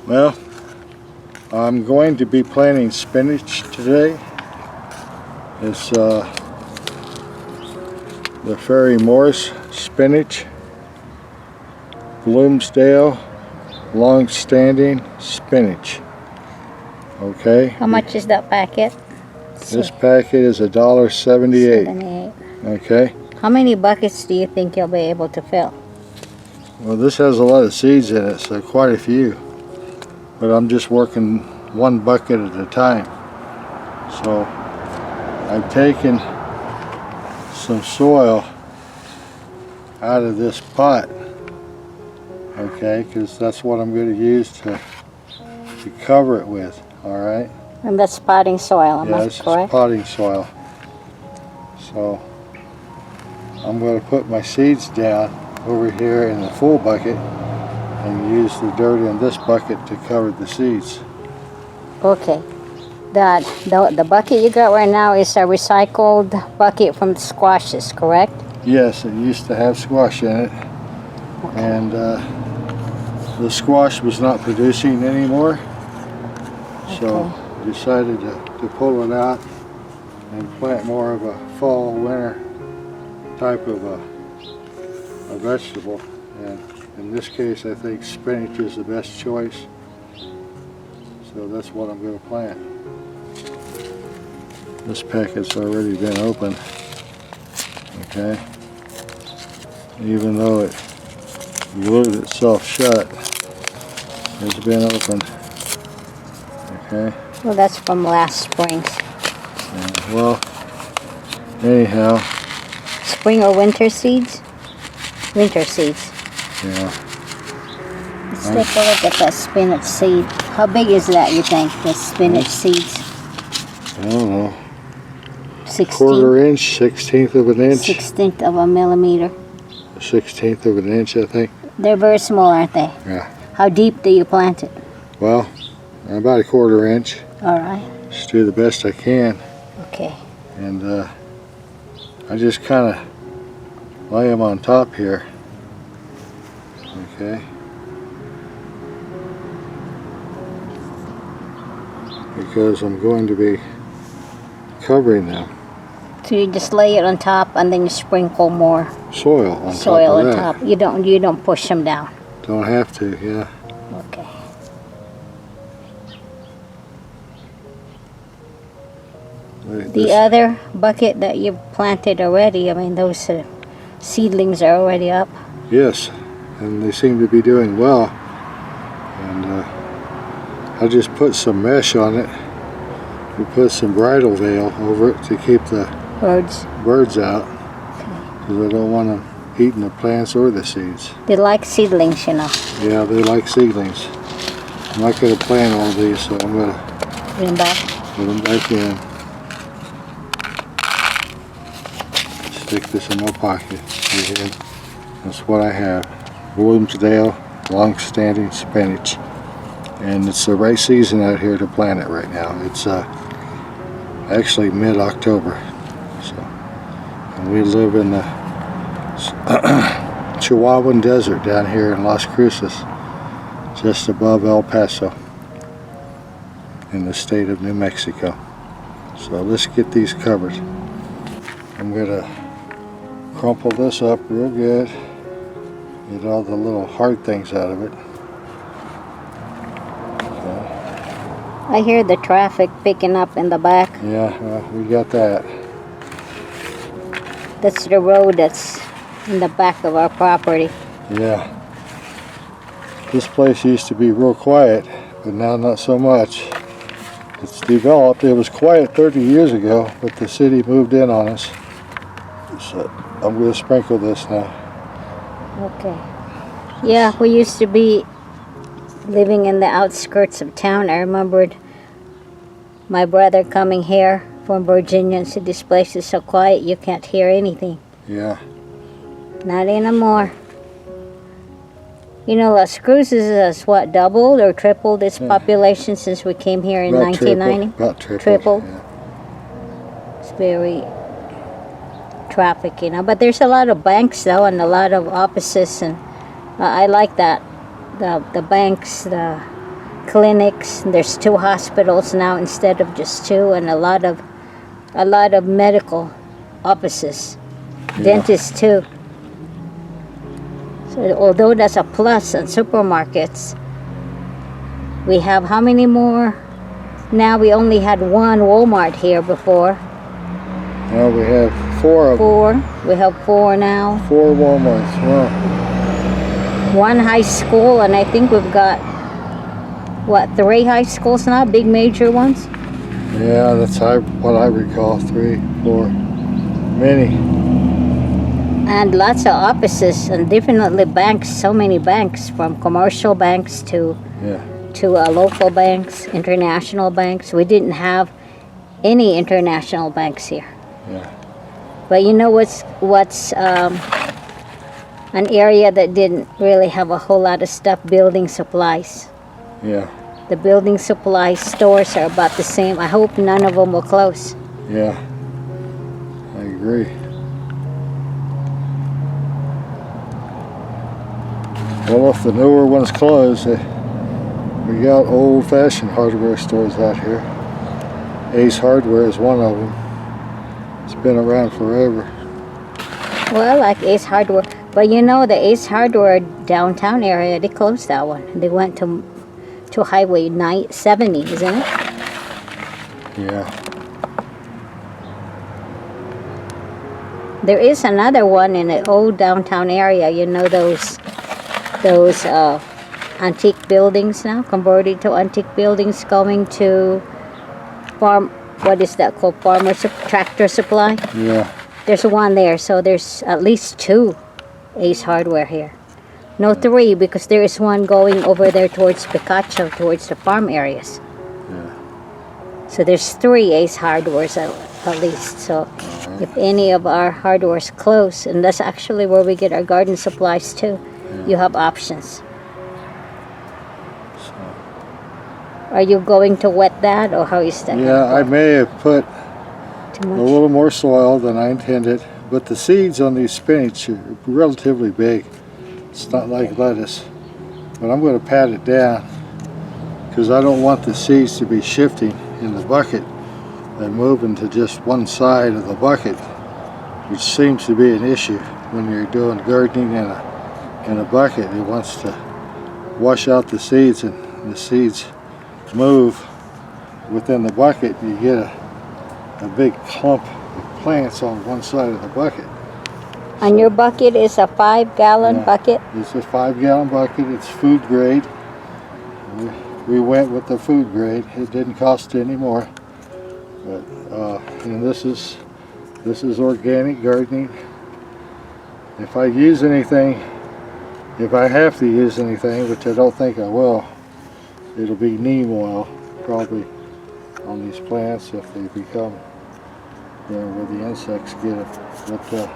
Well, I'm going to be planting spinach today. It's the Ferry Morse spinach, Bloomsdale long-standing spinach. Okay. How much is that packet? This packet is $1.78. 78. Okay. How many buckets do you think you'll be able to fill? Well, this has a lot of seeds in it, so quite a few. But I'm just working one bucket at a time. So I've taken some soil out of this pot, okay, because that's what I'm going to use to cover it with, all right? And that's potting soil, am I Yes, correct? it's potting soil. So I'm going to put my seeds down over here in the full bucket and use the dirt in this bucket to cover the seeds. Okay. The bucket you got right now is a recycled bucket from the squashes, correct? Yes, it used to have squash in it, and the squash was not producing anymore, so I decided to pull it out and plant more of a fall winter type of a vegetable. And in this case, I think spinach is the best choice, so that's what I'm going to plant. This packet's already been opened, okay? Even though it glued itself shut, it's been opened, okay? Well, that's from last spring. Yeah, well, anyhow. Spring or winter seeds? Winter seeds. Yeah. Let's take a look at that spinach seed. How big is that, you think, the spinach seeds? I don't know. 16? Quarter inch, 1/16 of an inch. 1/16 of a millimeter. 1/16 of an inch, I think. They're very small, aren't they? Yeah. How deep do you plant it? Well, about 1/4 inch. All right. Just do the best I can. Okay. And I just kind of lay them on top here. Okay. Because I'm going to be covering them. So you just lay it on top and then you sprinkle more Soil on soil top of on that. top. You don't push them down. Don't have to, yeah. Okay. The other bucket that you've planted already, I mean, those seedlings are already up. Yes, and they seem to be doing well. And I just put some mesh on it. We put some bridal veil over it to keep the birds out. Because I don't want them eating the plants or the seeds. They like seedlings, you know. Yeah, they like seedlings. I'm not going to plant all these, so I'm going to Put them back. put them back in. Stick this in my pocket. Again. That's what I have. Bloomsdale long-standing spinach. And it's the right season out here to plant it right now. It's actually mid-October. So, and we live in the Chihuahuan Desert down here in Las Cruces, just above El Paso in the state of New Mexico. So let's get these covered. I'm going to crumple this up real good, get all the little hard things out of it. I hear the traffic picking up in the back. Yeah, we got that. That's the road that's in the back of our property. Yeah. This place used to be real quiet, but now not so much. It's developed. It was quiet 30 years ago, but the city moved in on us. So I'm going to sprinkle this now. Okay. Yeah, we used to be living in the outskirts of town. I remembered my brother coming here from Virginia and said, this place is so quiet you can't hear anything. Yeah. Not anymore. You know, Las Cruces has what, doubled or tripled its population since we came here in 1990? About tripled. Yeah. It's very traffic, you know. But there's a lot of banks, though, and a lot of offices, and I like that. The banks, the clinics. There's 2 hospitals now instead of just 2, and a lot of medical offices, dentists too. So although that's a plus in supermarkets, we have how many more? Now we only had 1 Walmart here before. Now we have 4 of them. 4. We have 4 now. 4 Walmarts. Wow. 1 high school, and I think we've got, what, 3 high schools now? Big major ones? Yeah, that's what I recall. 3, 4. Many. And lots of offices, and definitely banks. So many banks, from commercial banks to local banks, international banks. We didn't have any international banks here. Yeah. But you know what's an area that didn't really have a whole lot of stuff? Building supplies. Yeah. The building supply stores are about the same. I hope none of them will close. Yeah. I agree. Well, if the newer ones close, we got old-fashioned hardware stores out here. Ace Hardware is one of them. It's been around forever. Well, I like Ace Hardware. But you know, the Ace Hardware downtown area, they closed that one. They went to Highway 70, isn't it? Yeah. There is another one in the old downtown area. You know those antique buildings now, converted to antique buildings, going to what is that called? Tractor Supply? Yeah. There's one there, so there's at least 2 Ace Hardware here. No, 3, because there is one going over there towards Picacho, towards the farm areas. Yeah. So there's 3 Ace Hardwares at least. So if any of our hardwares close, and that's actually where we get our garden supplies too, you have options. Are you going to wet that, or how is that? Yeah, I may have put Too a much? little more soil than I intended, but the seeds on these spinach are relatively big. It's not like lettuce, but I'm going to pat it down because I don't want the seeds to be shifting in the bucket and moving to just one side of the bucket, which seems to be an issue when you're doing gardening in a bucket. It wants to wash out the seeds, and the seeds move within the bucket. You get a big clump of plants on one side of the bucket. And your bucket is a 5-gallon bucket? It's a 5-gallon bucket. It's food grade. We went with the food grade. It didn't cost any more. But and this is organic gardening. If I use anything, if I have to use anything, which I don't think I will, it'll be neem oil probably on these plants if they become, where the insects get it. But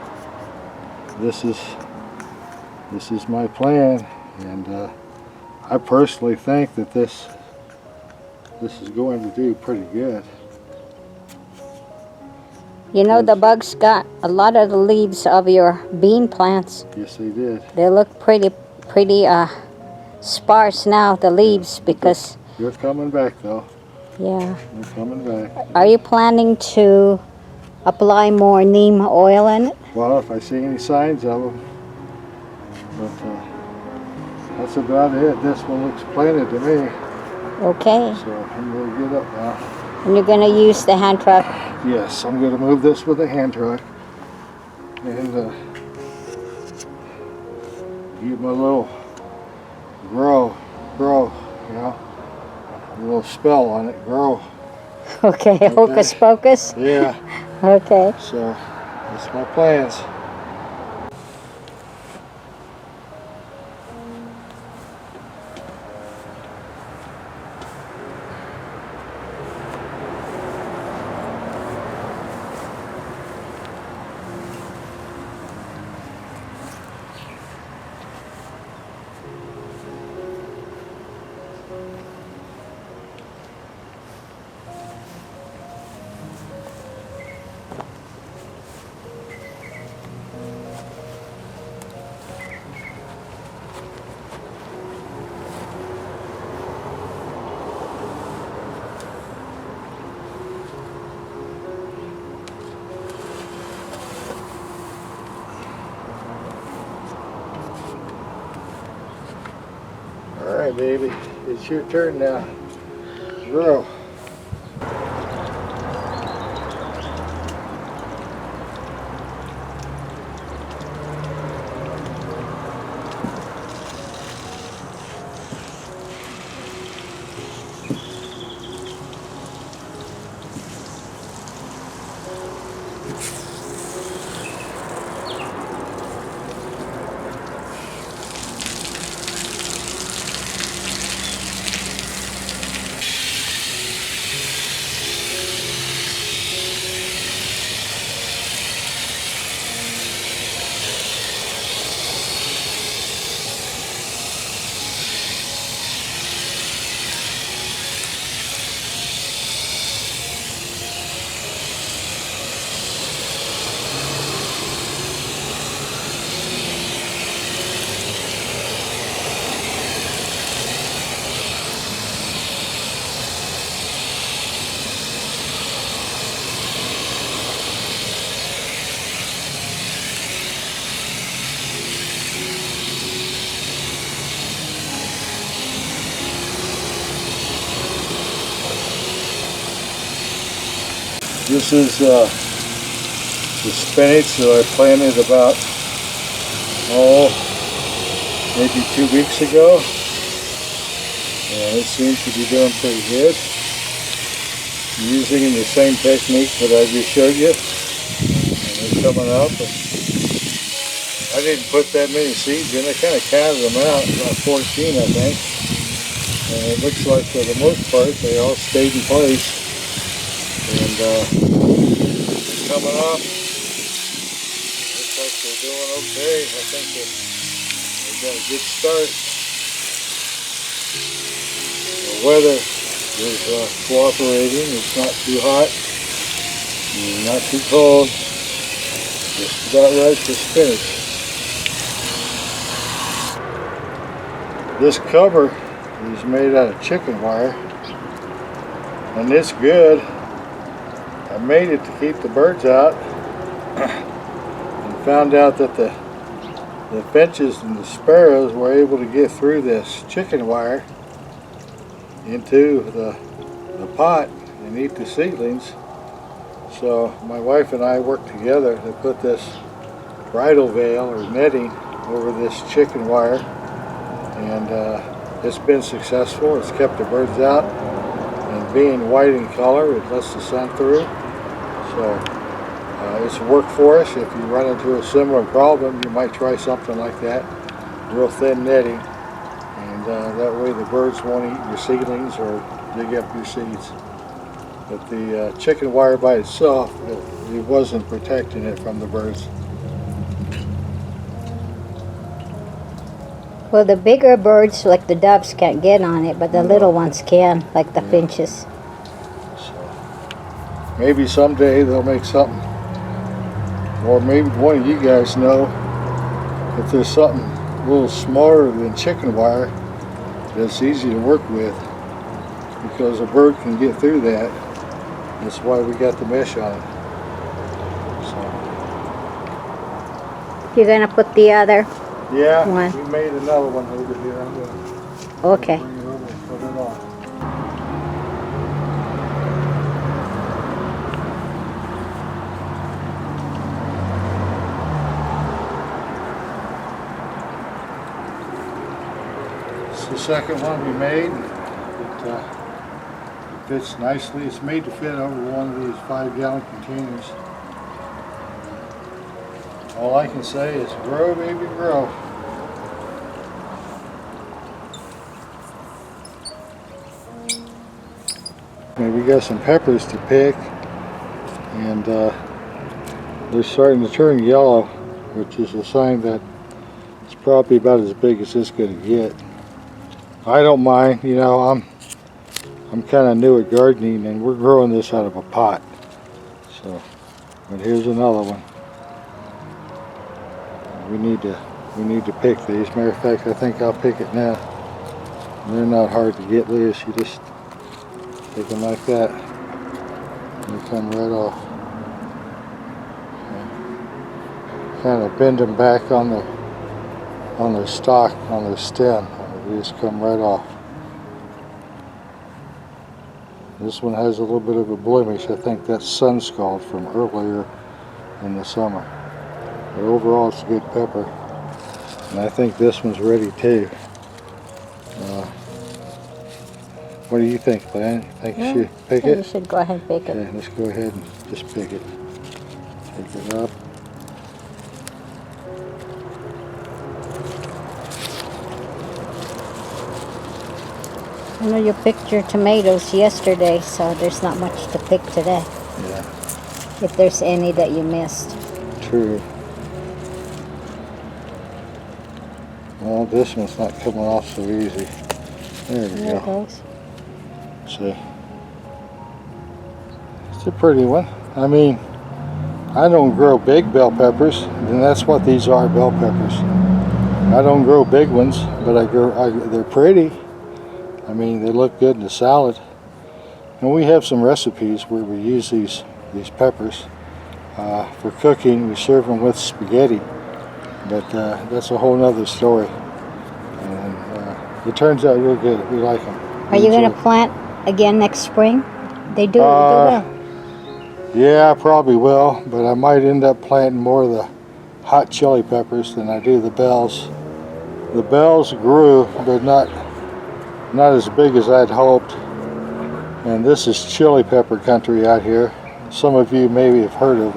this is my plan, and I personally think that this is going to do pretty good. You know, the bugs got a lot of the leaves of your bean plants. Yes, they did. They look pretty sparse now, the leaves, because... They're coming back, though. Yeah. They're coming back. Are you planning to apply more neem oil in it? Well, if I see any signs of them. But that's about it. This one looks planted to me. Okay. So I'm going to get up now. And you're going to use the hand truck? Yes, I'm going to move this with a hand truck. And give my little grow, you know, a little spell on it, grow. Okay, hocus pocus? Yeah. Okay. So that's my plans. Alright, baby. It's your turn now. Grow. This is the spinach that I planted about, maybe 2 weeks ago. And it seems to be doing pretty good. Using the same technique that I just showed you. And they're coming up. And I didn't put that many seeds in. I kind of counted them out, about 14 I think. And it looks like for the most part they all stayed in place. And coming up, looks like they're doing okay. I think they've got a good start. The weather is cooperating. It's not too hot, not too cold. Just about right for spinach. This cover is made out of chicken wire, and it's good. I made it to keep the birds out, and found out that the finches and the sparrows were able to get through this chicken wire into the pot and eat the seedlings. So my wife and I worked together to put this bridal veil or netting over this chicken wire, and it's been successful. It's kept the birds out, and being white in color, it lets the sun through. So it's worked for us. If you run into a similar problem, you might try something like that. Real thin netting, and that way the birds won't eat your seedlings or dig up your seeds. But the chicken wire by itself, it wasn't protecting it from the birds. Well, the bigger birds, like the doves, can't get on it, but the little ones can, like the finches. So maybe someday they'll make something, or maybe one of you guys know if there's something a little smaller than chicken wire that's easy to work with, because a bird can get through that. That's why we got the mesh on it. So You're gonna put the other yeah, one. we made another one over here. I'm gonna Okay. bring it over and put it on. It's the second one we made. It fits nicely. It's made to fit over one of these 5-gallon containers. All I can say is grow, baby, grow. And we got some peppers to pick, and they're starting to turn yellow, which is a sign that it's probably about as big as it's going to get. I don't mind, you know, I'm kind of new at gardening, and we're growing this out of a pot. So, but here's another one. We need to pick these. Matter of fact, I think I'll pick it now. They're not hard to get loose. You just take them like that, and they come right off. And kind of bend them back on their stalk, on their stem. They just come right off. This one has a little bit of a blemish. I think that's sun scald from earlier in the summer. But overall, it's a good pepper. And I think this one's ready too. What do you think, Glenn? You think you should pick You it? should go ahead and pick it. Okay, let's go ahead and just pick it. Pick it up. I know you picked your tomatoes yesterday, so there's not much to pick today. Yeah, If there's any that you missed. true. Well, this one's not coming off so easy. There we There it go. goes. See, it's a pretty one. I mean, I don't grow big bell peppers, and that's what these are, bell peppers. I don't grow big ones, but they're pretty. I mean, they look good in the salad. And we have some recipes where we use these peppers for cooking. We serve them with spaghetti, but that's a whole nother story. And it turns out real good. We like them. Are you going to plant again next spring? They do well. Yeah, I probably will, but I might end up planting more of the hot chili peppers than I do the bells. The bells grew, but not as big as I'd hoped. And this is chili pepper country out here. Some of you maybe have heard of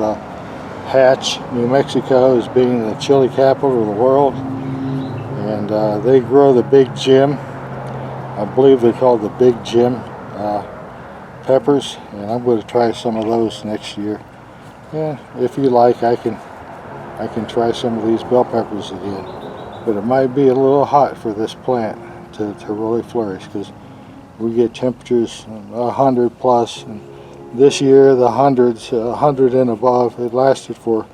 Hatch, New Mexico, as being the chili capital of the world. And they grow the Big Jim. I believe they're called the Big Jim peppers, and I'm going to try some of those next year. Yeah, if you like, I can try some of these bell peppers again. But it might be a little hot for this plant to really flourish, because we get temperatures 100 plus, and this year the hundreds, 100 and above. It lasted for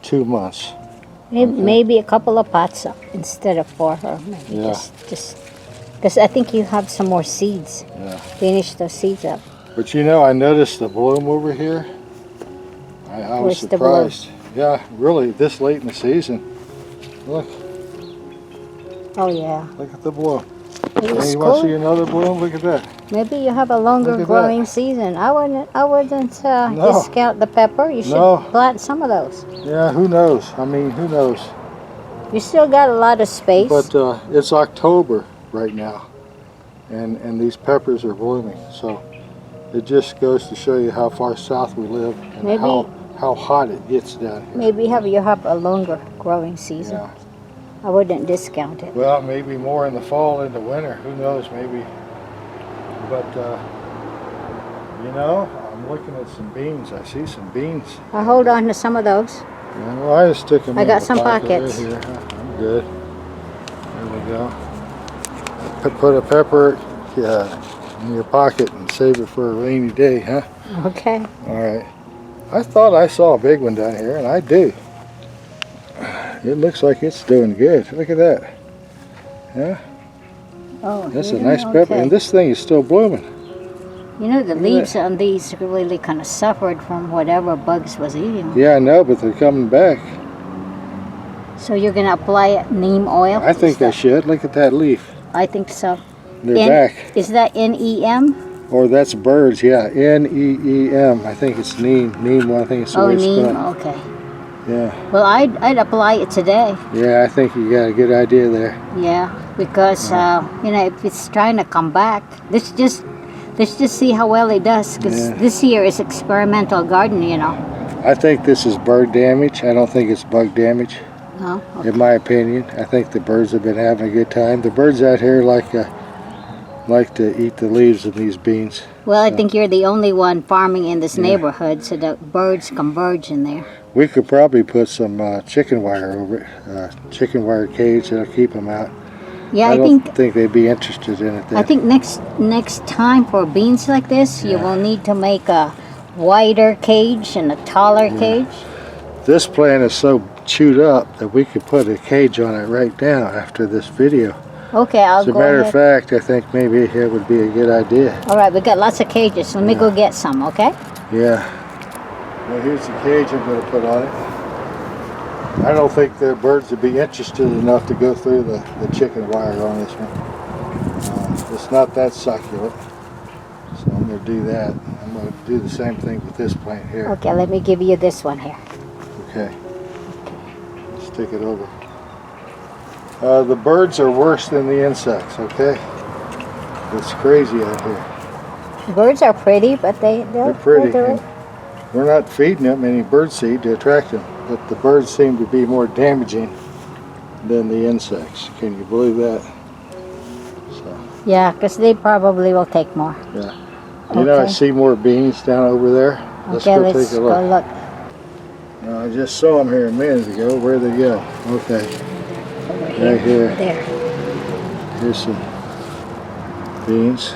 2 months. Maybe a couple of pots instead of 4, or maybe Yeah. just because I think you have some more seeds. Yeah. Finish those seeds up. But you know, I noticed the bloom over here. I was Where's the bloom? surprised. Yeah, really, this late in the season. Look Oh yeah. at the bloom. It Hey, was you want to see cool. another bloom? Look at that. Maybe you have a longer Look at growing that. season. I wouldn't No. discount the pepper. You should No. plant some of those. Yeah, who knows? I mean, who knows? You still got a lot of space. But it's October right now, and these peppers are blooming. So it just goes to show you how far south we live and Maybe- how hot it gets down here. Maybe you have a longer growing season. Yeah. I wouldn't discount it. Well, maybe more in the fall and the winter. Who knows? Maybe. But you know, I'm looking at some beans. I see some beans. I'll hold on to some of those. Yeah, well, I just took them. I in got the some pocket right pockets. here. I'm good. There we go. Put a pepper in your pocket and save it for a rainy day, huh? Okay. All right. I thought I saw a big one down here, and I do. It looks like it's doing good. Look at that. Yeah, Oh, that's a yeah, nice pepper, okay. and this thing is still blooming. You know, the at leaves on these really kind of suffered from whatever bugs was eating them. Yeah, I know, but they're coming back. So you're going to apply neem oil? I think I should. Look at that leaf. I think so. They're back. Is that NEM? Or that's birds, yeah. N-E-E-M. I think it's neem. Neem, I think it's the Oh, way it's neem. spelled. Okay. Yeah. Well, I'd apply it today. Yeah, I think you got a good idea there. Yeah, because you know, if it's trying to come back, let's just see how well it does. Because Yeah. this year is experimental garden, you know. I think this is bird damage. I don't think it's bug damage, No. in my opinion. I think the birds have been having a good time. The birds out here like to eat the leaves of these beans. Well, I So, think you're the only one farming in this neighborhood, so the birds converge in there. we could probably put some chicken wire over it. Chicken wire cage that'll keep them out. Yeah, I don't think they'd be interested in it then. I think next time for beans like this, you Yeah. will need to make a wider cage and a taller cage. This plant is so chewed up that we could put a cage on it right now after this video. Okay, I'll As a go matter ahead. of fact, I think maybe it would be a good idea. All right, we got lots of cages. Let me go get some, okay? Yeah. Well, here's the cage I'm going to put on it. I don't think the birds would be interested enough to go through the chicken wire on this one. It's not that succulent. So I'm going to do that. I'm going to do the same thing with this plant here. Okay, let me give you this one here. Okay. Let's take it over. The birds are worse than the insects, okay? It's crazy out here. Birds are pretty, but they're pretty. they'll do it. We're not feeding them any bird seed to attract them, but the birds seem to be more damaging than the insects. Can you believe that? So, Yeah, because they probably will take more. yeah. You know, I see more beans down over there. Let's Okay, go let's take a go look. look. I just saw them here a minute ago. Where'd they go? Okay. Over Right here. There. Here's some beans.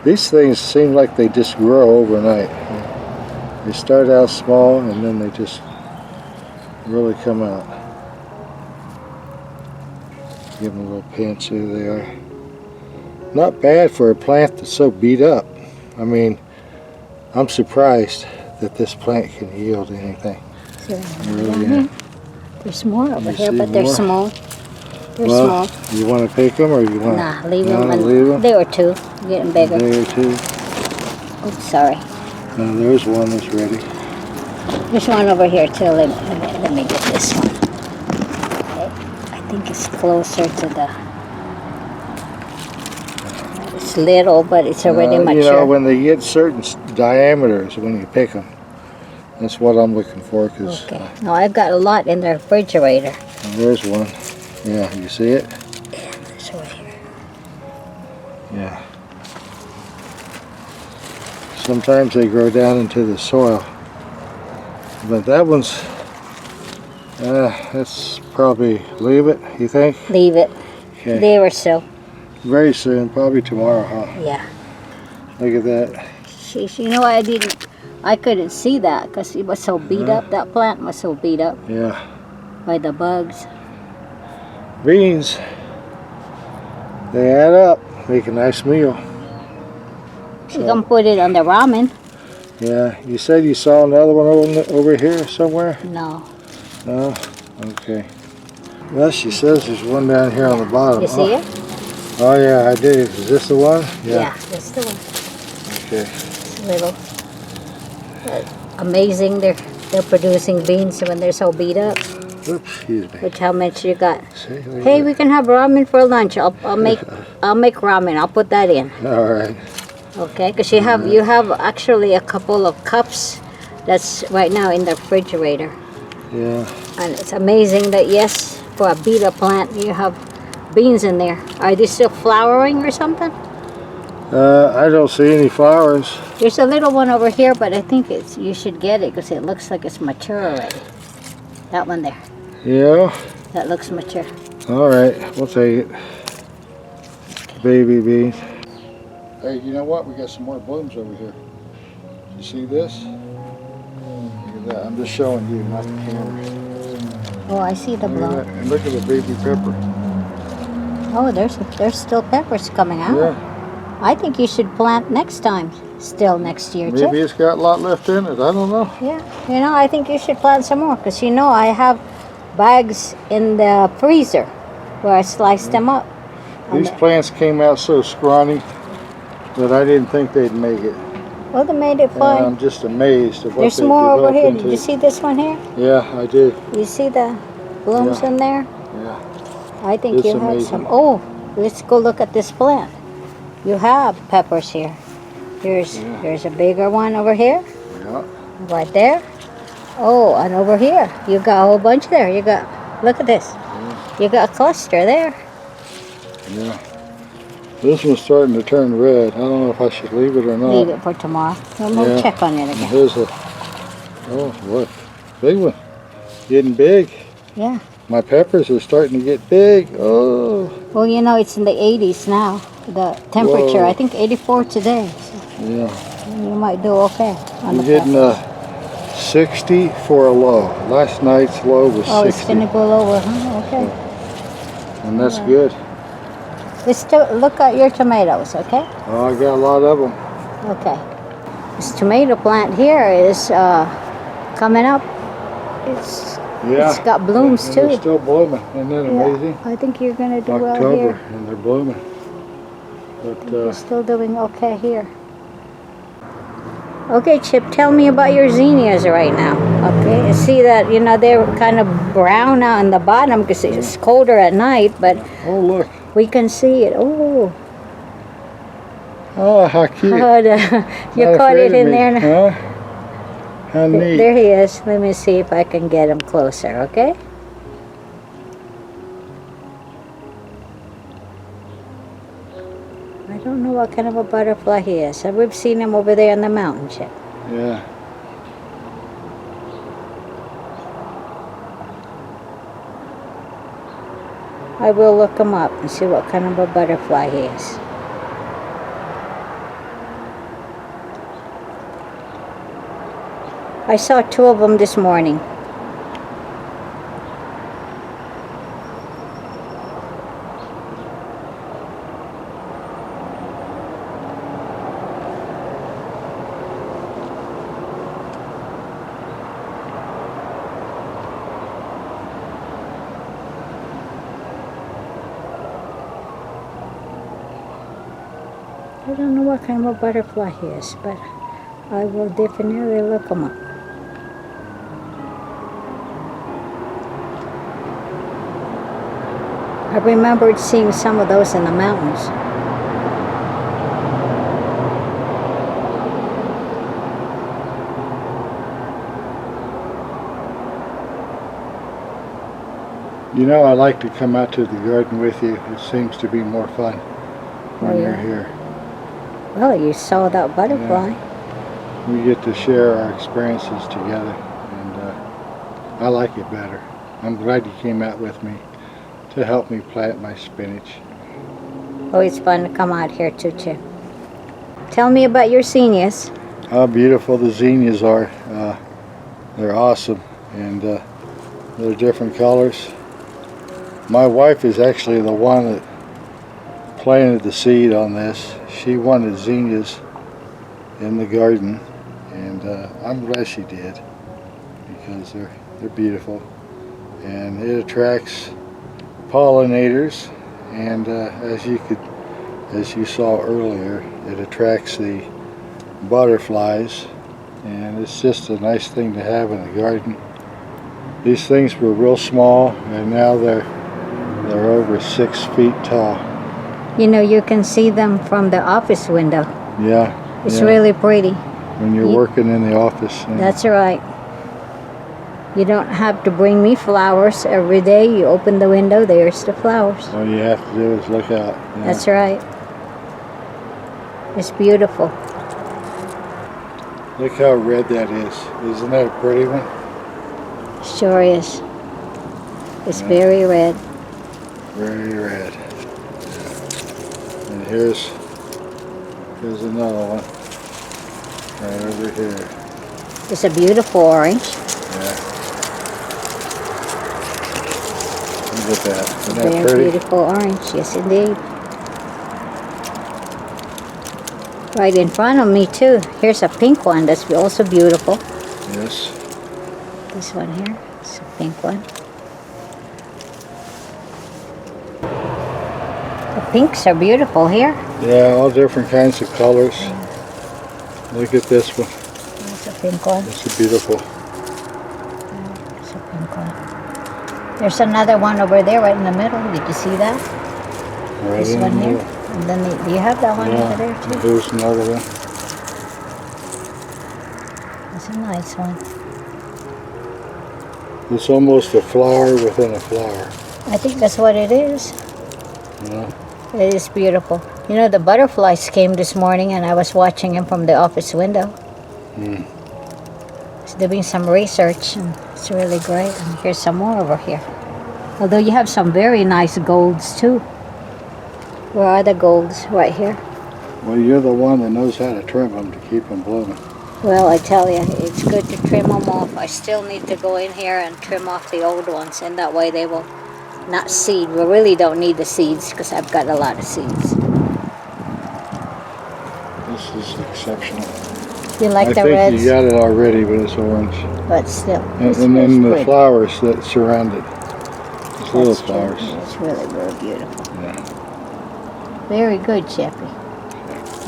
These things seem like they just grow overnight. They start out small and then they just really come out. Give them a little pinch, there they are. Not bad for a plant that's so beat up. I mean, I'm surprised that this plant can yield anything. Really, There's more over You here, see but they're more? small. They're Well, small. you want to pick them or you want Nah, leave no, them. leave them? They were two, getting a bigger. day or two? Oops, sorry. There's one that's ready. There's one over here too. Let me get this one. Okay. I think it's closer to the. It's little, but it's already mature. You know, when they get certain diameters, when you pick them, that's what I'm looking for. Cause, Okay. No, I've got a lot in the refrigerator. There's one. Yeah, you see it? Yeah, it's over here. Yeah. Sometimes they grow down into the soil. But that one's, that's probably, leave it, you think? Leave it. Okay. They were so. Very soon, probably tomorrow, huh? Yeah. Look at that. Sheesh, you know I couldn't see that because it was so beat up. That plant was so beat up Yeah. by the bugs. Beans, they add up, make a nice meal. You can put it on the ramen. Yeah, you said you saw another one over here somewhere? No. No? Okay. Well, she says there's one down here on the bottom. You see it? Oh yeah, I did. Is this the one? Yeah, that's the one. Okay. It's little. Amazing, they're producing beans when they're so beat up. Oops, excuse me. Which how much you got? See, Hey, we can have ramen for lunch. I'll make ramen. I'll put that in. all right. Okay, because you have actually a couple of cups that's right now in the refrigerator. Yeah. And it's amazing that yes, for a beet plant you have beans in there. Are they still flowering or something? I don't see any flowers. There's a little one over here, but I think you should get it because it looks like it's mature already. That one there. Yeah. That looks mature. All right, we'll take it. Baby beans. Hey, you know what? We got some more blooms over here. You see this? Look at that. I'm just showing you, not the camera. Oh, I see the Look at bloom. that. And look at the baby pepper. Oh, there's still peppers coming out. Yeah. I think you should plant next time, still next year too. Maybe it's got a lot left in it. I don't know. Yeah, you know, I think you should plant some more because you know I have bags in the freezer where I sliced them up. These plants came out so scrawny that I didn't think they'd make it. Well, they made it And fine. I'm just amazed at what There's they more over developed here. into. Did you see this one here? Yeah, I did. You see the blooms Yeah. in there? Yeah. I think It's you have amazing. some. Oh, let's go look at this plant. You have peppers here. There's a bigger one over here, Yeah. right there. Oh, and over here, you got a whole bunch there. You got, look at this. You got a cluster there. Yeah. This one's starting to turn red. I don't know if I should leave it or not. Leave it for tomorrow. Then we'll Yeah. check on it And again. here's a, oh look, big one. Getting big. Yeah. My peppers are starting to get big. Oh. Well, you know, it's in the 80s now. The temperature, Whoa. I think 84 today. Yeah. So you might do okay on We're the getting peppers. 60 for a low. Last night's low was Oh, 60. it's going to go lower, huh? Okay. And that's good. Let's look at your tomatoes, okay? Oh, I got a lot of them. Okay. This tomato plant here is coming up. It's Yeah. It's got blooms and too. They're still blooming. Isn't that amazing? I think you're gonna do well October, here. and they're blooming. But You're still doing okay here. Okay, Chip, tell me about your zinnias right now. Okay, I see that, you know, they're kind of brown out on the bottom because it's colder at night, but oh, look. we can see it. Oh, Oh, how cute. you Not caught afraid it of in me, there. Huh? How neat. There he is. Let me see if I can get him closer, okay? I don't know what kind of a butterfly he is. We've seen him over there on the mountain, Chip. Yeah. I will look him up and see what kind of a butterfly he is. I saw 2 of them this morning. I don't know what kind of a butterfly he is, but I will definitely look him up. I remembered seeing some of those in the mountains. You know, I like to come out to the garden with you. It seems to be more fun when you're here. Well, you saw that butterfly. Yeah. We get to share our experiences together, and I like it better. I'm glad you came out with me to help me plant my spinach. Always fun to come out here too, Chip. Tell me about your zinnias. How beautiful the zinnias are. They're awesome, and they're different colors. My wife is actually the one that planted the seed on this. She wanted zinnias in the garden, and I'm glad she did, because they're beautiful, and it attracts pollinators, and as you saw earlier, it attracts the butterflies, and it's just a nice thing to have in the garden. These things were real small, and now they're over 6 feet tall. You know, you can see them from the office window. Yeah. It's really pretty. When you're working in the office. That's right. You don't have to bring me flowers every day. You open the window, there's the flowers. All you have to do is look out. Yeah. That's right. It's beautiful. Look how red that is. Isn't that a pretty one? Sure is. It's very red. Very red. And here's another one. Right over here. It's a beautiful orange. Yeah. Look at that. Isn't that Very pretty? beautiful orange. Yes, indeed. Right in front of me, too. Here's a pink one that's also beautiful. Yes. This one here. It's a pink one. The pinks are beautiful here. Yeah, all different kinds of colors. Look at this one. That's a pink one. It's a beautiful. It's a pink one. There's another one over there right in the middle. Did you see that? Right This in one the here. middle. And then do you have that one over there too? Here's another one. That's a nice one. It's almost a flower within a flower. I think that's what it is. Yeah. It is beautiful. You know, the butterflies came this morning and I was watching them from the office window. It's doing some research and it's really great. And here's some more over here. Although you have some very nice golds too. Where are the golds? Right here. Well, you're the one that knows how to trim them to keep them blooming. Well, I tell you, it's good to trim them off. I still need to go in here and trim off the old ones, and that way they will not seed. We really don't need the seeds because I've got a lot of seeds. This is exceptional. You like I the think reds? you got it already, but it's orange. But still, And, it's and then the good. flowers that surround it. These little That's true. flowers. It's really, really beautiful. Yeah. Very good, Jeffrey.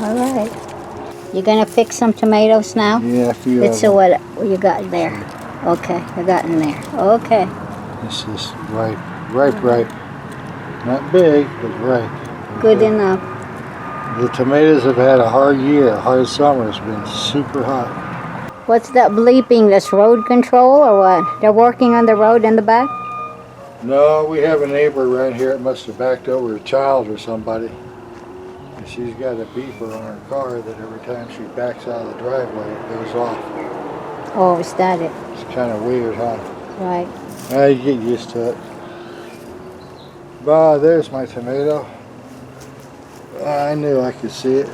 All right. You gonna fix some tomatoes now? Yeah, a few Let's of see them. what you got there. Okay, you got in there. Okay. This is ripe. Ripe. Not big, but ripe. Good Okay. enough. The tomatoes have had a hard year. A hard summer. It's been super hot. What's that bleeping? That's road control or what? They're working on the road in the back? No, we have a neighbor right here that must have backed over a child or somebody. And she's got a beeper on her car that every time she backs out of the driveway, it goes off. Oh, is that it? It's kind of weird, huh? Right. I get used to it. Bah, there's my tomato. I knew I could see it.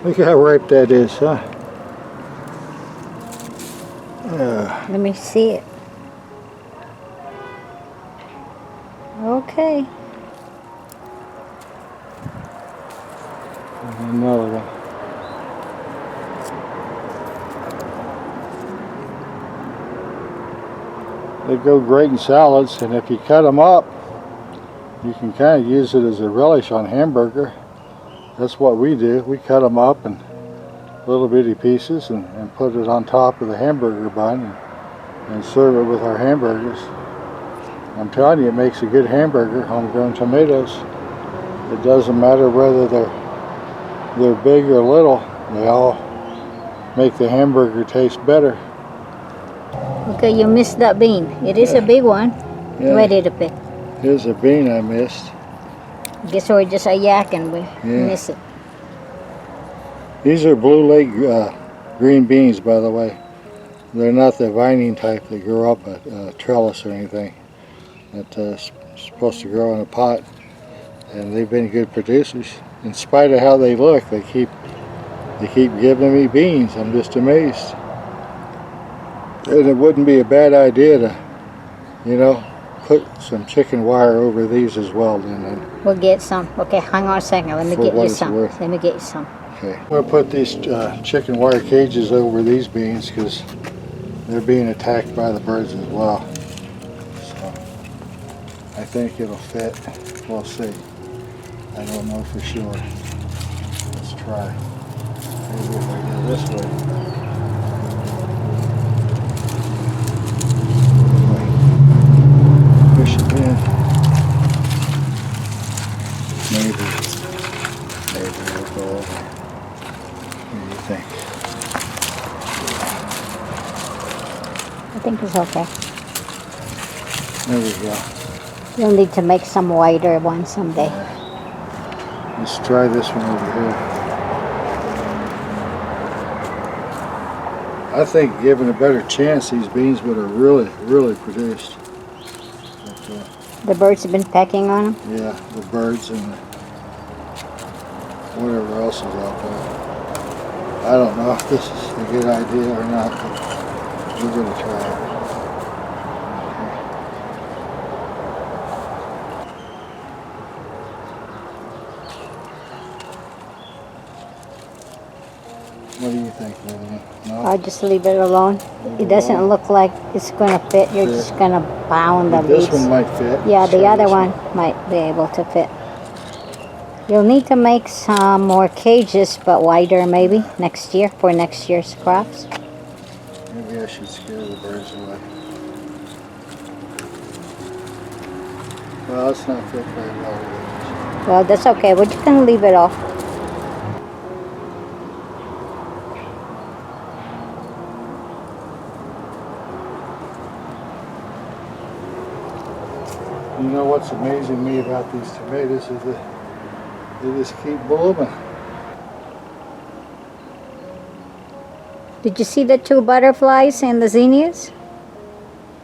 Look how ripe that is, huh? Let me see it. Okay. Another one. They go great in salads, and if you cut them up, you can kind of use it as a relish on hamburger. That's what we do. We cut them up in little bitty pieces and put it on top of the hamburger bun and serve it with our hamburgers. I'm telling you, it makes a good hamburger, homegrown tomatoes. It doesn't matter whether they're big or little, they all make the hamburger taste better. Okay, you missed that bean. It is a big one. Yeah. Ready to pick. Here's a bean I missed. Guess we're just a yakking. We Yeah. miss it. These are blue leg green beans, by the way. They're not the vining type that grow up a trellis or anything. That's supposed to grow in a pot. And they've been good producers. In spite of how they look, they keep giving me beans. I'm just amazed. And it wouldn't be a bad idea to, put some chicken wire over these as well. Then. We'll get some. Okay, hang on a second. Let me For get what you it's some. worth. Let me get you some. Okay. We'll put these chicken wire cages over these beans because they're being attacked by the birds as well. So I think it'll fit. We'll see. I don't know for sure. Let's try. Maybe if I go this way. Push it in. Maybe it'll go over. What do you think? I think it's okay. There we go. You'll need to make some wider one someday. Let's try this one over here. I think given a better chance, these beans would have really produced. But, The birds have been pecking on them? yeah, the birds and whatever else is out there. I don't know if this is a good idea or not, but we're going to try it. What do you think, Lillian? No? I'll just leave it alone. It doesn't look like it's going to fit. You're just going to pound the This leaves. one might fit. Yeah, Let's the try other this one might be able to fit. You'll need to make some more cages, but wider maybe next year for next year's crops. Maybe I should scare the birds away. Well, it's not fit very well. Well, that's okay. We're just going to leave it off. You know what's amazing me about these tomatoes is that they just keep blooming. Did you see the two butterflies and the zinnias?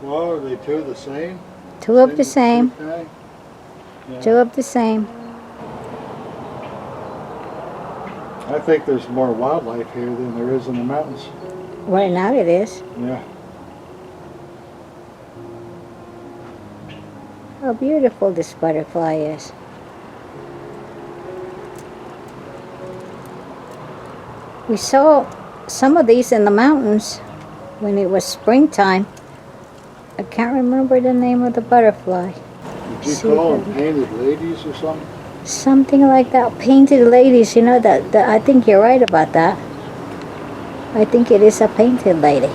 Well, are they two the same? Two of the same. Kind? Yeah. Two of the same. I think there's more wildlife here than there is in the mountains. Right now it is. Yeah. How beautiful this butterfly is. We saw some of these in the mountains when it was springtime. I can't remember the name of the butterfly. Did you call them painted ladies or something? Something like that. Painted ladies, you know, that I think you're right about that. I think it is a painted lady.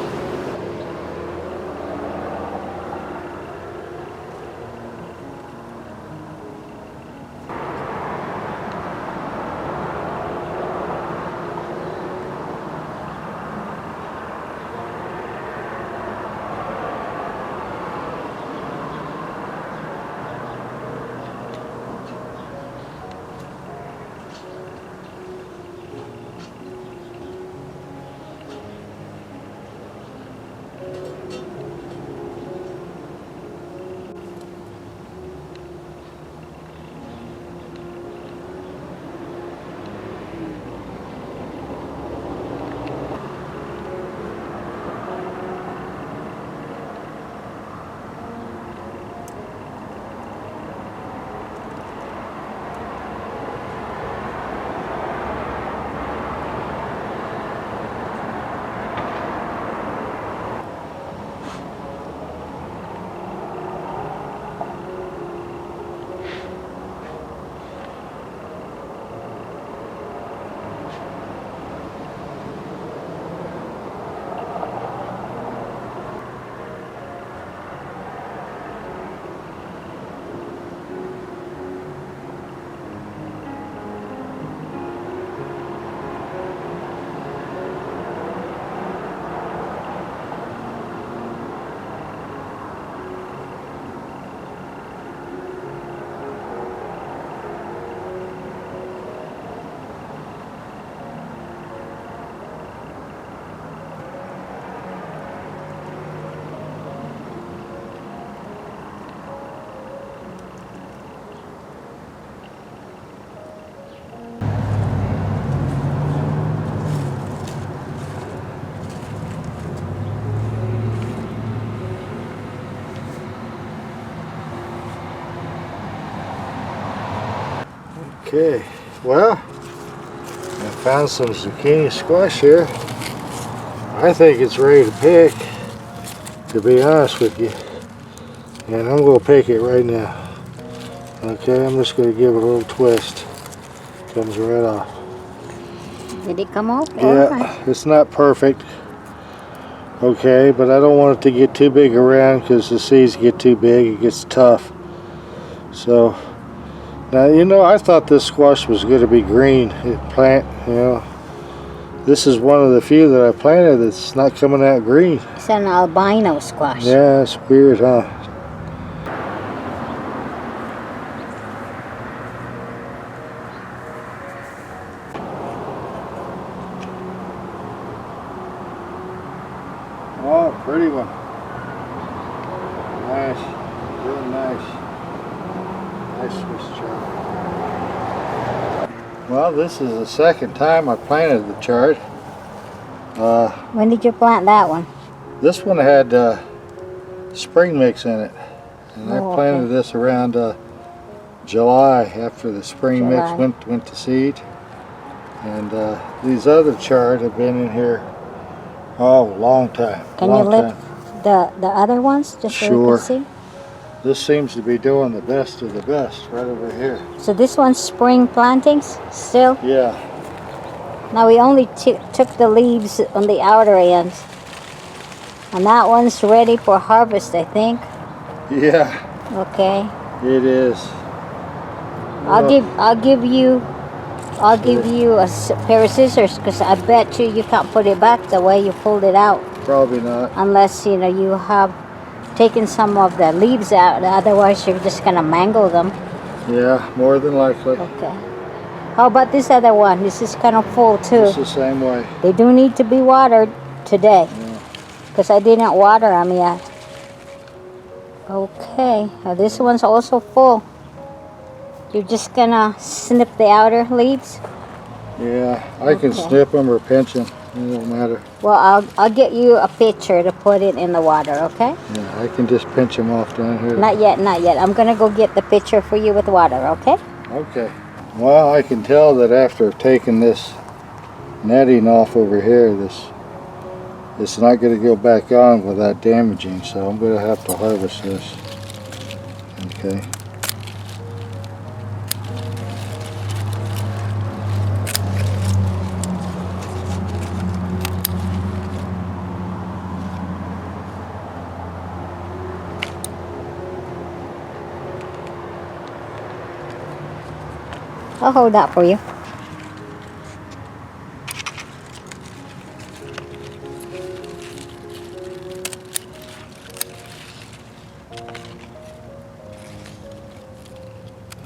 Okay, well, I found some zucchini squash here. I think it's ready to pick, to be honest with you. And I'm going to pick it right now. Okay, I'm just going to give it a little twist. Comes right off. Did it come off? Yeah, Alright. it's not perfect. Okay, but I don't want it to get too big around because the seeds get too big, it gets tough. So, now, you know, I thought this squash was going to be green. This is one of the few that I planted that's not coming out green. It's an albino squash. Yeah, it's weird, huh? Oh, pretty one. Nice, real nice. Nice Swiss chard. Well, this is the second time I planted the chard. When did you plant that one? This one had spring mix in it, and I planted this around July after the spring mix went to seed. And these other chard have been in here a long time. Can you lift the other ones just so we can see? This seems to be doing the best of the best right over here. So this one's spring plantings still? Yeah. Now we only took the leaves on the outer ends. And that one's ready for harvest, I think. Yeah. Okay. It is. I'll give you a pair of scissors because I bet you can't put it back the way you pulled it out. Probably not. Unless, you know, you have taken some of the leaves out. Otherwise, you're just going to mangle them. Yeah, more than likely. Okay. How about this other one? This is kind of full, too. It's the same way. They do need to be watered today. Because I didn't water them yet. Okay. Now this one's also full. You're just going to snip the outer leaves? Yeah, I can snip them or pinch them. It don't matter. Well, I'll get you a pitcher to put it in the water, okay? Yeah, I can just pinch them off down here. Not yet, not yet. I'm going to go get the pitcher for you with water, okay? Okay. Well, I can tell that after taking this netting off over here. It's not going to go back on without damaging, so I'm going to have to harvest this. Okay. I'll hold that for you.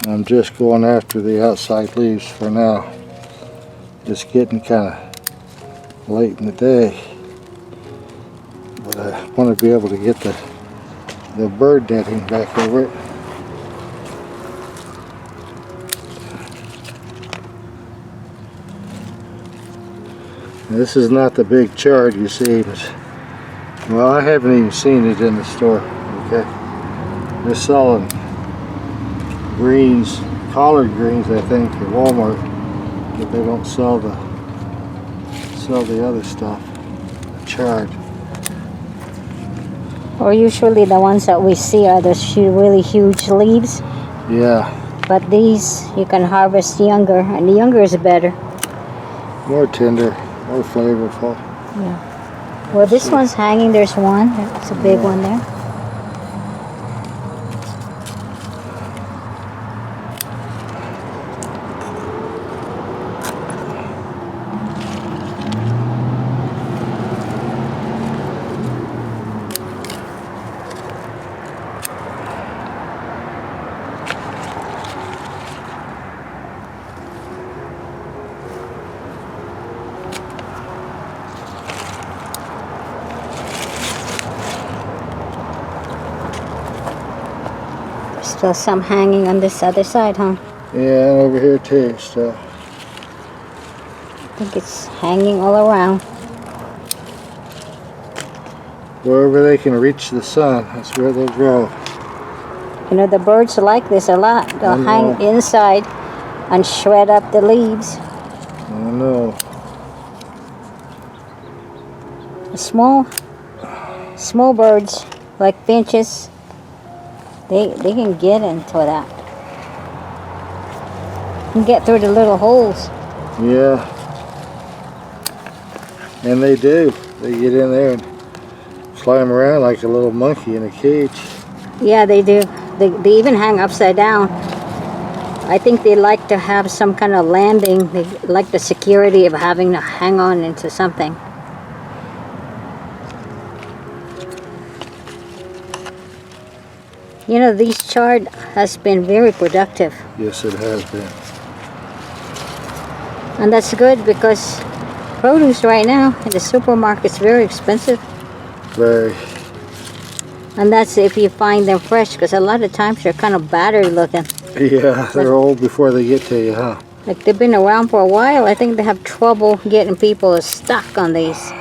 I'm just going after the outside leaves for now. It's getting kind of late in the day, but I want to be able to get the bird netting back over it. Now, this is not the big chard you see, but well, I haven't even seen it in the store. Okay, they're selling greens, collard greens, I think, at Walmart, but they don't sell the other stuff, the chard. Or usually the ones that we see are the really huge leaves. Yeah. But these you can harvest younger, and the younger is better. More tender, more flavorful. Yeah. Well, this one's hanging. There's one. It's a big one there. Still some hanging on this other side, huh? Yeah, and over here too, so. I think it's hanging all around. Wherever they can reach the sun, that's where they'll grow. You know, the birds like this a lot. They'll hang inside and shred up the leaves. I know. Small birds, like finches, they can get into that. Can get through the little holes. Yeah. And they do. They get in there and climb around like a little monkey in a cage. Yeah, they do. They even hang upside down. I think they like to have some kind of landing. They like the security of having to hang on into something. You know, this chard has been very productive. Yes, it has been. And that's good because produce right now in the supermarket's very expensive. Very. And that's if you find them fresh, because a lot of times they're kind of battered looking. Yeah, they're old before they get to you, huh? Like they've been around for a while. I think they have trouble getting people stuck on these.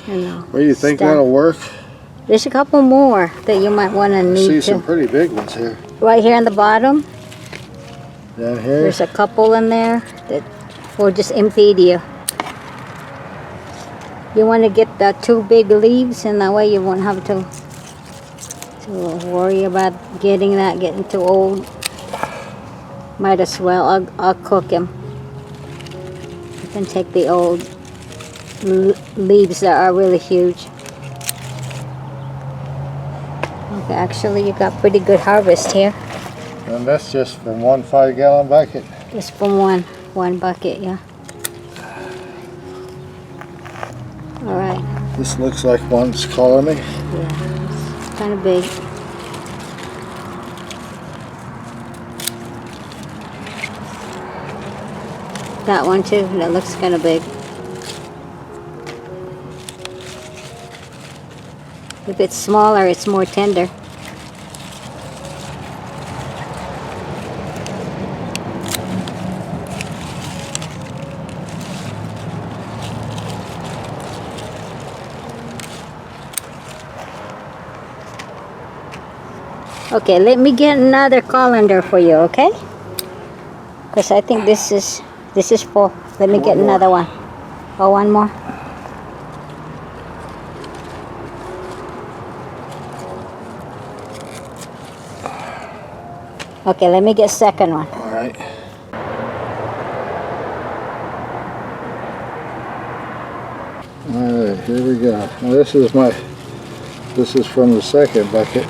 You know, Well, you think that'll work? There's a couple more that you might want to I need see to. some pretty big ones here. Right here on the bottom, Down here? there's a couple in there that will just impede you. You want to get the two big leaves, and that way you won't have to worry about getting too old. Might as well. I'll cook them. You can take the old leaves that are really huge. Okay, actually you got pretty good harvest here. And that's just from one 5-gallon bucket. Just from one bucket, yeah. All right. This looks like one's calling me. Yeah, it's kind of big. That one too, that looks kind of big. If it's smaller, it's more tender. Okay, let me get another colander for you, okay? Because I think this is full. Let me get another one. Oh, one more? Okay, let me get second one. All right. All right, here we go. Now this is from the second bucket.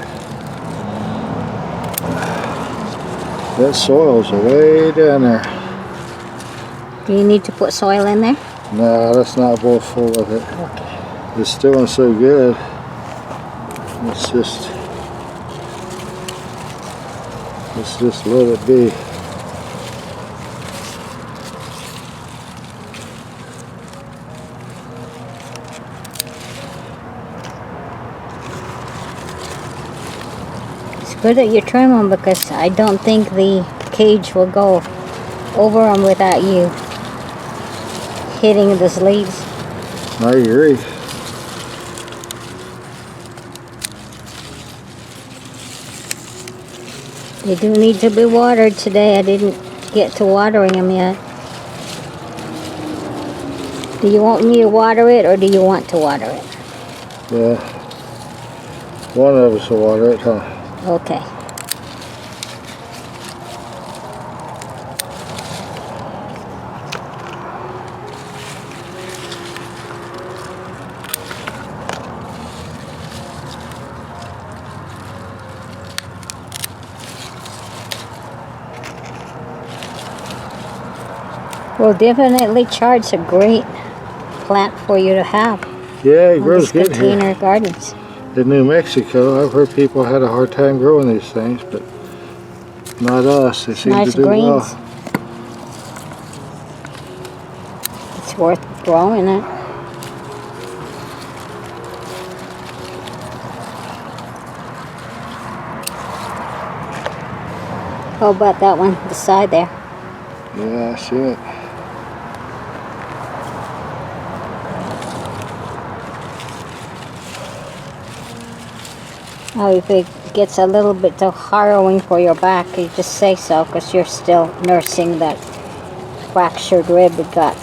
That soil's way down there. Do you need to put soil in there? No, that's not both full of it. Okay. It's doing so good. Let's just let it be. It's good that you trim them because I don't think the cage will go over them without you hitting those leaves. I agree. They do need to be watered today. I didn't get to watering them yet. Do you want me to water it or do you want to water it? Yeah. One of us will water it, huh? Okay. Well, definitely char's a great plant for you to have Yeah, it on grows these good here. container gardens. In New Mexico, I've heard people had a hard time growing these things, but not us. They seem Nice to do greens. well. It's worth growing it. How about that one, the side there? Yeah, I see it. Oh, if it gets a little bit too harrowing for your back, you just say so because you're still nursing that fractured rib you got.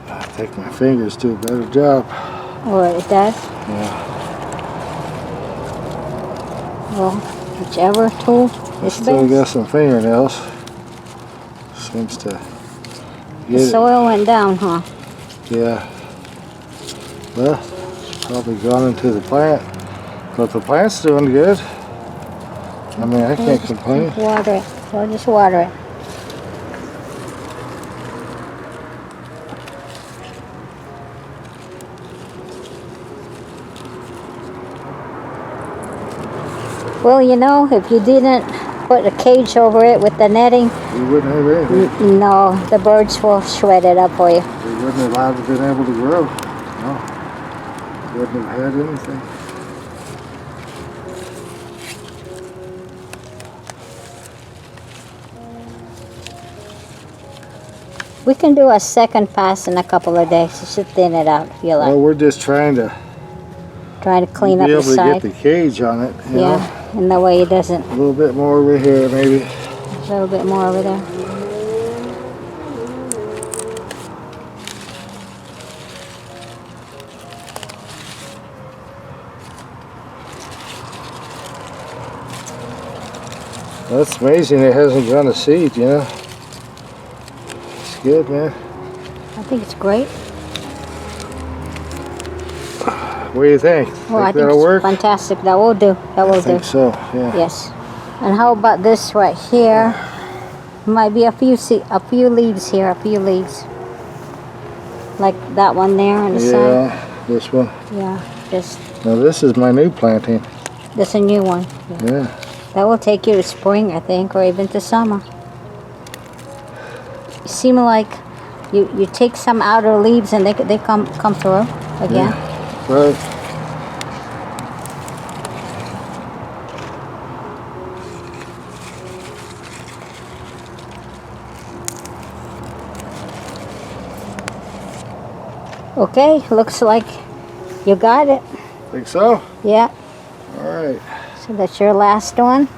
I think my fingers do a better job. Or it does? Yeah. Well, whichever tool is Still best. got some fingernails. Seems to The get it. soil went down, huh? Yeah. Well, it's probably gone into the plant. But the plant's doing good. I mean, I can't complain. Water it. So just water it. Well, you know, if you didn't put a cage over it with the netting, We wouldn't have anything. no, the birds will shred it up for you. We wouldn't have been able to grow. No. Wouldn't have had anything. We can do a second pass in a couple of days just to thin it out if you like. Well, we're just trying to Try to clean up be the able to side. get the cage on it. You know? Yeah, and that way it doesn't. A little bit more over here, maybe. A little bit more over there. That's amazing it hasn't gone to seed, you know? It's good, man. I think it's great. What do you think? Well, I think that'll it's work? fantastic. That will do. That will I do. think so, yeah. Yes. And how about this right here? Might be a few leaves here, a few leaves. Like that one there on the side. Yeah, this one. Yeah, just Now this is my new planting. this a new one. Yeah. That will take you to spring, I think, or even to summer. You seem like you take some outer leaves and they come through again. Yeah. Right. Okay, looks like you got it. Think so? Yeah. All right. So that's your last one.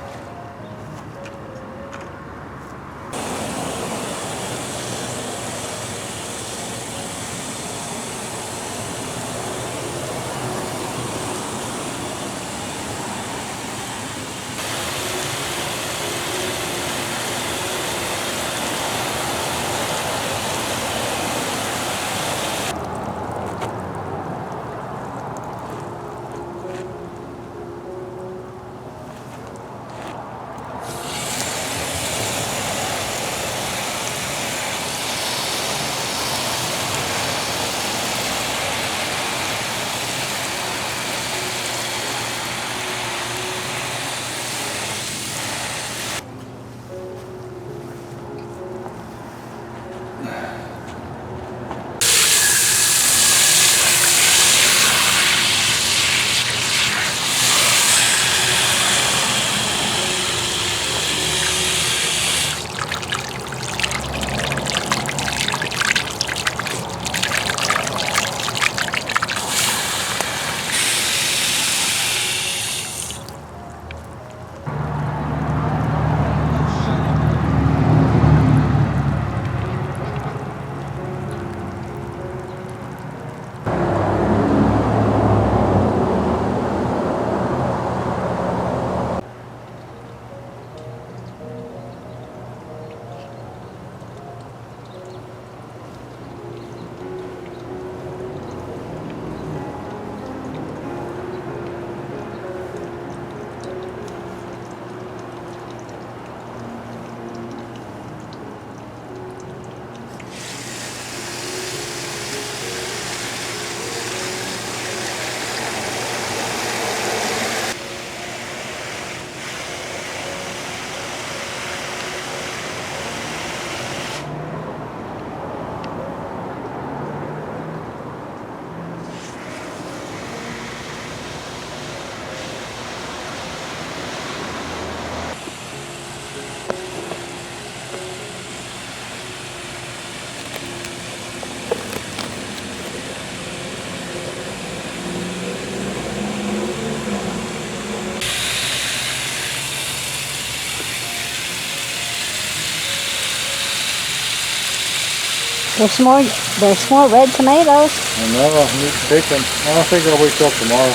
There's more red tomatoes. I know, I need to pick them. I don't think I'll wait till tomorrow.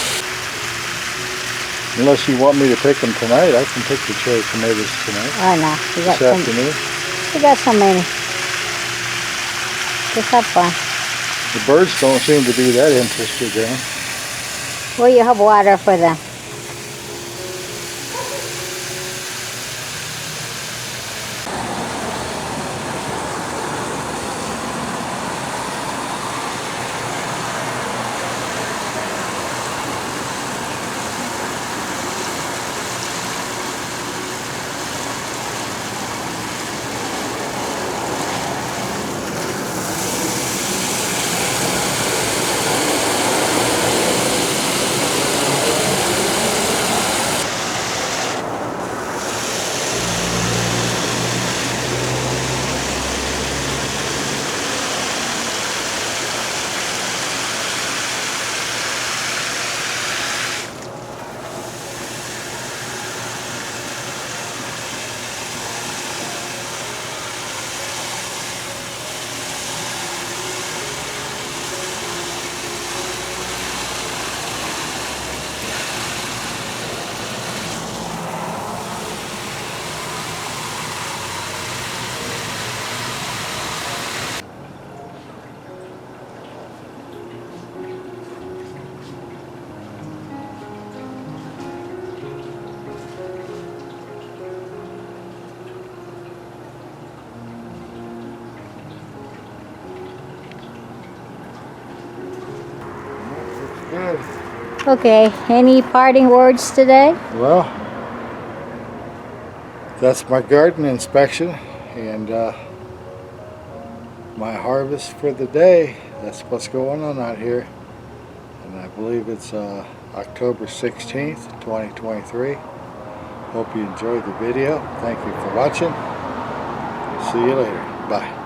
Unless you want me to pick them tonight, I can pick the cherry tomatoes tonight. Oh no, you got This afternoon. You got so many. Just have fun. The birds don't seem to be that interested in them. Well, you have water for them. Good. Okay, any parting words today? Well, that's my garden inspection and my harvest for the day. That's what's going on out here. And I believe it's October 16th, 2023. Hope you enjoyed the video. Thank you for watching. See you later. Bye.